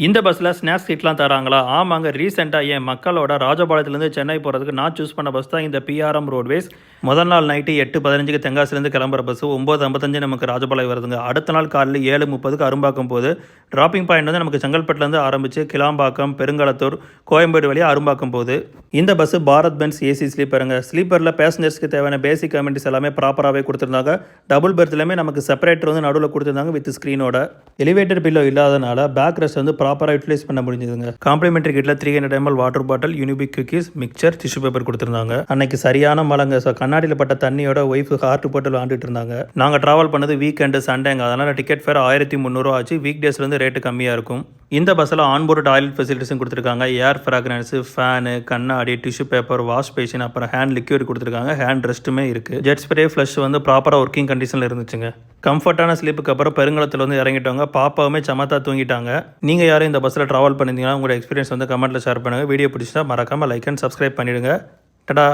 இந்த பஸ்ஸில் ஸ்நாக்ஸ் சீட்லாம் தராங்களா? ஆமாங்க. ரீசெண்டாக என் மக்களோட ராஜபாளையத்துலேருந்து சென்னை போகிறதுக்கு நான் சூஸ் பண்ண பஸ் தான் இந்த பிஆர்எம் ரோட்வேஸ். முதல் நாள் நைட்டு 8:15க்கு தென்காசிலேருந்து கிளம்புற பஸ் 9:55 நமக்கு ராஜபாளையம் வருதுங்க. அடுத்த நாள் காலையில் 7:30க்கு அரும்பாக்கம் போகுது. ட்ராப்பிங் பாயிண்ட் வந்து நமக்கு செங்கல்பட்டுலேருந்து ஆரம்பித்து கிளாம்பாக்கம், பெருங்களத்தூர், கோயம்பேடு வழியாக அரும்பாக்கம் போகுது. இந்த பஸ் பாரத் பென்ஸ் ஏசி ஸ்லீப்பருங்க. ஸ்லீப்பரில் பேசஞ்சர்ஸ்க்கு தேவையான பேசிக் கம்யூனிட்டிஸ் எல்லாமே ப்ராப்பராகவே கொடுத்துருந்தாங்க. டபுள் பெர்த்லையுமே நமக்கு செப்பரேட்டர் வந்து நடுவில் கொடுத்துருந்தாங்க வித் ஸ்க்ரீனோட. எலிவேட்டர் பில்லோ இல்லாதனால பேக் ரெஸ்ட் வந்து ப்ராப்பராக யூட்டிலைஸ் பண்ண முடிஞ்சதுங்க. காம்ப்ளிமெண்ட்ரி கிட்டில் 300 ml water bottle, Unibic cookies, mixture, tissue paper கொடுத்துருந்தாங்க. அன்னைக்கு சரியான மழைங்க. ஸோ கண்ணாடியில் பட்ட தண்ணியோட ஒய்ஃப் ஹார்ட் போட்டு விளாண்டுட்டு இருந்தாங்க. நாங்கள் ட்ராவல் பண்ணது வீக்கெண்டு சண்டேங்க. அதனால் டிக்கெட் ஃபேர் 1300 ஆச்சு. வீக் டேஸ்லேருந்து ரேட்டு கம்மியாக இருக்கும். இந்த பஸ்ஸில் ஆன்போர்டு டாய்லெட் ஃபெசிலிட்டிஸும் கொடுத்துருக்காங்க. ஏர் ஃப்ராக்ரன்ஸு, ஃபேனு, கண்ணாடி, டிஷ்யூ பேப்பர், வாஷ் பேஷன், அப்புறம் ஹேண்ட் லிக்யூட் கொடுத்துருக்காங்க. ஹேண்ட் ரெஸ்ட்டுமே இருக்குது. ஜெட் ஸ்ப்ரே ஃப்ளஷ் வந்து ப்ராப்பராக ஒர்க்கிங் கண்டிஷனில் இருந்துச்சுங்க. கம்ஃபர்ட்டான ஸ்லீப்புக்கு அப்புறம் பெருங்களத்தில் வந்து இறங்கிட்டவங்க. பாப்பாவுமே சமத்தா தூங்கிட்டாங்க. நீங்கள் யாரும் இந்த பஸ்ஸில் ட்ராவல் பண்ணியிருந்தீங்கன்னா உங்களோட எக்ஸ்பீரியன்ஸ் வந்து கமெண்ட்டில் ஷேர் பண்ணுங்கள். வீடியோ பிடிச்சா மறக்காமல் லைக் அண்ட் சப்ஸ்கிரைப் பண்ணிவிடுங்க. டடா.